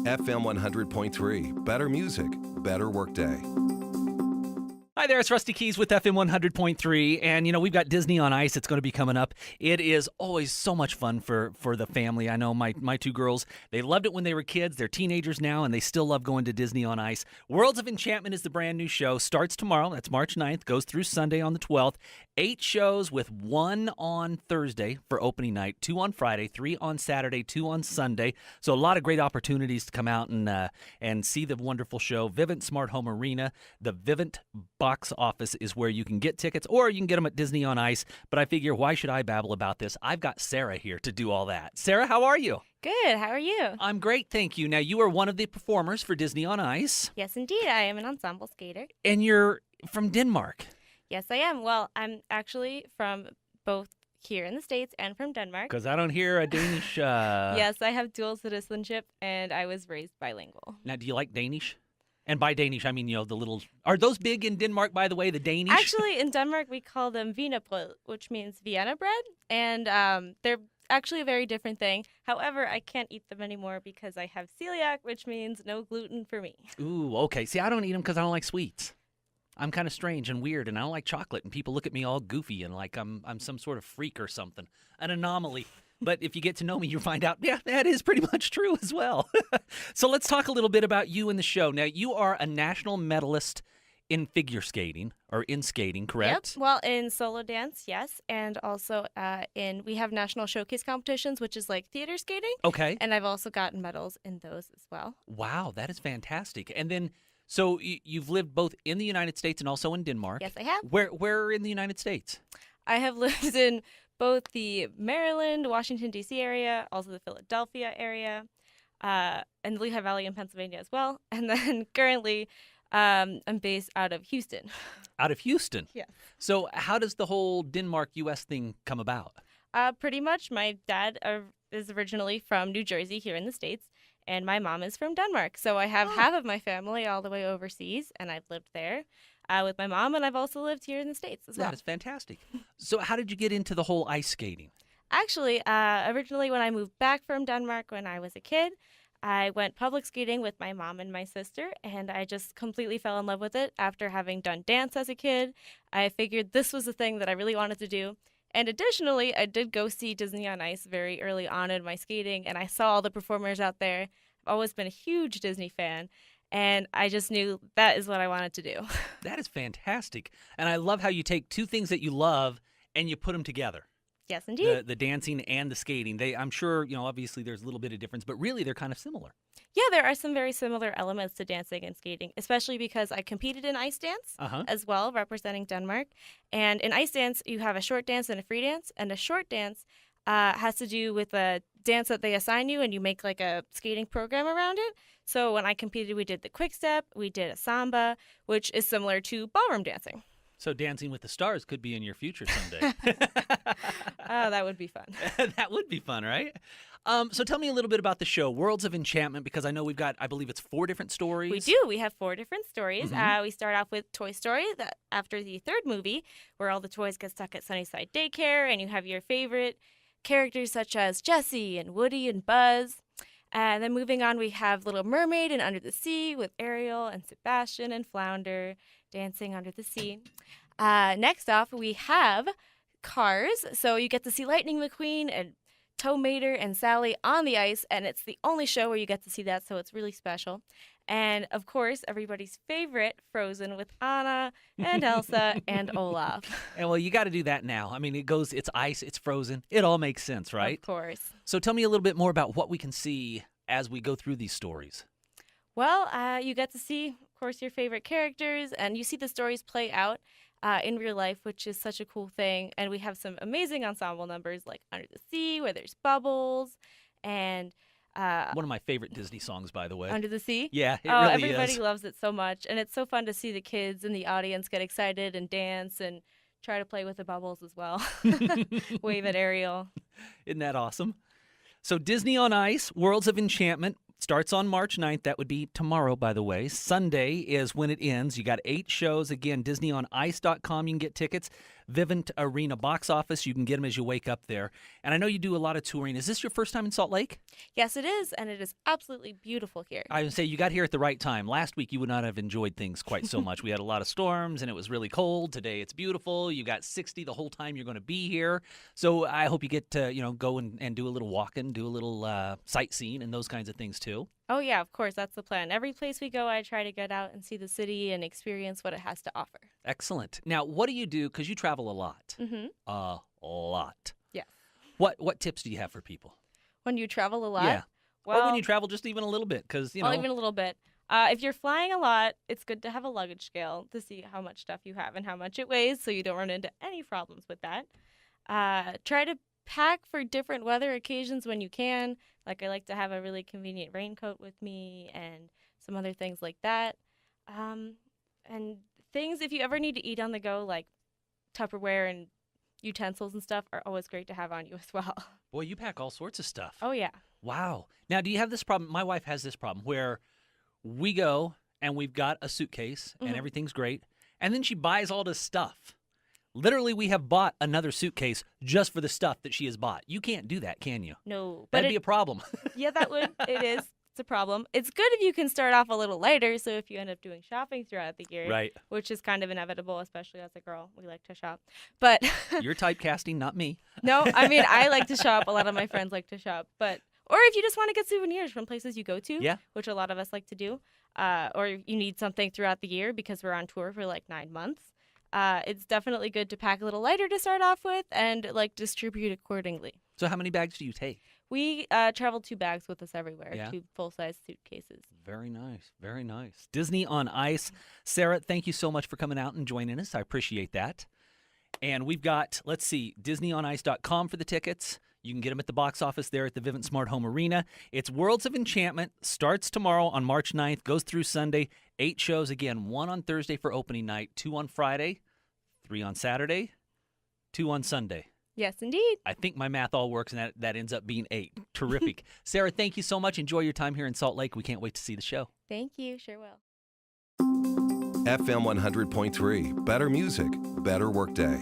FM 100.3. Better music, better workday. Hi there, it's Rusty Keys with FM 100.3, and we've got Disney on Ice. It's going to be coming up. It is always so much fun for the family. I know my two girls, they loved it when they were kids. They're teenagers now, and they still love going to Disney on Ice. Worlds of Enchantment is the brand new show. Starts tomorrow, that's March 9th, goes through Sunday on the 12th. 8 shows with 1 on Thursday for opening night, 2 on Friday, 3 on Saturday, 2 on Sunday. So a lot of great opportunities to come out and see the wonderful show. Vivint Smart Home Arena, the Vivint box office is where you can get tickets, or you can get them at Disney on Ice. But I figure, why should I babble about this? I've got Sarah here to do all that. Sarah, how are you? Good. How are you? I'm great, thank you. Now, you are one of the performers for Disney on Ice. Yes, indeed. I am an ensemble skater. And you're from Denmark. Yes, I am. Well, I'm actually from both here in the States and from Denmark. Because I don't hear a Danish... Yes, I have dual citizenship, and I was raised bilingual. Now, do you like Danish? And by Danish, I mean, the little... Are those big in Denmark, by the way, the Danish? Actually, in Denmark, we call them wienerbrød, which means Vienna bread. And they're actually a very different thing. However, I can't eat them anymore because I have celiac, which means no gluten for me. Ooh, okay. See, I don't eat them because I don't like sweets. I'm kind of strange and weird, and I don't like chocolate, and people look at me all goofy and like I'm some sort of freak or something, an anomaly. But if you get to know me, you find out, yeah, that is pretty much true as well. So let's talk a little bit about you in the show. Now, you are a national medalist in figure skating, or in skating, correct? Yep. Well, in solo dance, yes. And also we have national showcase competitions, which is like theater skating. Okay. And I've also gotten medals in those as well. Wow, that is fantastic. And then, so you've lived both in the United States and also in Denmark. Yes, I have. Where in the United States? I have lived in both the Maryland, Washington, D.C. area, also the Philadelphia area, and the Lehigh Valley in Pennsylvania as well. And then currently I'm based out of Houston. Out of Houston? Yeah. So how does the whole Denmark-U.S. thing come about? Pretty much my dad is originally from New Jersey here in the States, and my mom is from Denmark. So I have half of my family all the way overseas, and I've lived there with my mom, and I've also lived here in the States as well. That is fantastic. So how did you get into the whole ice skating? Actually, originally when I moved back from Denmark when I was a kid, I went public skating with my mom and my sister, and I just completely fell in love with it after having done dance as a kid. I figured this was the thing that I really wanted to do. And additionally, I did go see Disney on Ice very early on in my skating, and I saw all the performers out there. I've always been a huge Disney fan, and I just knew that is what I wanted to do. That is fantastic. And I love how you take two things that you love and you put them together. Yes, indeed. The dancing and the skating. I'm sure, obviously there's a little bit of difference, but really they're kind of similar. Yeah, there are some very similar elements to dancing and skating, especially because I competed in ice dance as well, representing Denmark. And in ice dance, you have a short dance and a free dance. And a short dance has to do with a dance that they assign you, and you make like a skating program around it. So when I competed, we did the quick step, we did a samba, which is similar to ballroom dancing. So Dancing with the Stars could be in your future someday. Oh, that would be fun. That would be fun, right? So tell me a little bit about the show, Worlds of Enchantment, because I know we've got, I believe it's 4 different stories. We do. We have 4 different stories. We start off with Toy Story, after the 3rd movie, where all the toys get stuck at Sunnyside Daycare, and you have your favorite characters such as Jessie and Woody and Buzz. And then moving on, we have Little Mermaid and Under the Sea with Ariel and Sebastian and Flounder dancing under the sea. Next off, we have Cars. So you get to see Lightning McQueen and Tow Mater and Sally on the ice, and it's the only show where you get to see that, so it's really special. And, of course, everybody's favorite, Frozen, with Anna and Elsa and Olaf. And, well, you got to do that now. I mean, it's ice, it's frozen. It all makes sense, right? Of course. So tell me a little bit more about what we can see as we go through these stories. Well, you get to see, of course, your favorite characters, and you see the stories play out in real life, which is such a cool thing. And we have some amazing ensemble numbers like Under the Sea, where there's bubbles, and one of my favorite Disney songs, by the way. Under the Sea? Yeah, it really everybody is. loves it so much. And it's so fun to see the kids in the audience get excited and dance and try to play with the bubbles as well. Wave at Ariel. Isn't that awesome? So Disney on Ice, Worlds of Enchantment, starts on March 9th. That would be tomorrow, by the way. Sunday is when it ends. You got 8 shows. Again, DisneyOnIce.com. You can get tickets. Vivint Arena box office. You can get them as you wake up there. And I know you do a lot of touring. Is this your first time in Salt Lake? Yes, it is, and it is absolutely beautiful here. I would say you got here at the right time. Last week, you would not have enjoyed things quite so much. We had a lot of storms, and it was really cold. Today, it's beautiful. You got 60 the whole time you're going to be here. So I hope you get to, go and do a little walking, do a little sightseeing and those kinds of things, too. Oh, yeah, of course. That's the plan. Every place we go, I try to get out and see the city and experience what it has to offer. Excellent. Now, what do you do? Because you travel a lot. Mm-hmm. A lot. Yes. What tips do you have for people? When you travel a lot? Yeah. Well, or when you travel just even a little bit, because, even a little bit. If you're flying a lot, it's good to have a luggage scale to see how much stuff you have and how much it weighs so you don't run into any problems with that. Try to pack for different weather occasions when you can. Like, I like to have a really convenient raincoat with me and some other things like that. And things, if you ever need to eat on the go, like Tupperware and utensils and stuff, are always great to have on you as well. Boy, you pack all sorts of stuff. Oh, yeah. Wow. Now, do you have this problem? My wife has this problem where we go and we've got a suitcase and everything's great, and then she buys all this stuff. Literally, we have bought another suitcase just for the stuff that she has bought. You can't do that, can you? No. That'd be a problem. Yeah, that would. It is. It's a problem. It's good if you can start off a little lighter, so if you end up doing shopping throughout the year, Right. which is kind of inevitable, especially as a girl, we like to shop. But You're typecasting, not me. no, I mean, I like to shop. A lot of my friends like to shop. Or if you just want to get souvenirs from places you go to, Yeah. which a lot of us like to do, or you need something throughout the year because we're on tour for like 9 months, it's definitely good to pack a little lighter to start off with and distribute accordingly. So how many bags do you take? We travel 2 bags with us everywhere, Yeah. 2 full-size suitcases. Very nice. Very nice. Disney on Ice. Sarah, thank you so much for coming out and joining us. I appreciate that. And we've got, let's see, DisneyOnIce.com for the tickets. You can get them at the box office there at the Vivint Smart Home Arena. It's Worlds of Enchantment. Starts tomorrow on March 9th. Goes through Sunday. 8 shows again. 1 on Thursday for opening night. 2 on Friday. 3 on Saturday. 2 on Sunday. Yes, indeed. I think my math all works, and that ends up being 8. Terrific. Sarah, thank you so much. Enjoy your time here in Salt Lake. We can't wait to see the show. Thank you. Sure will. FM 100.3. Better music, better workday.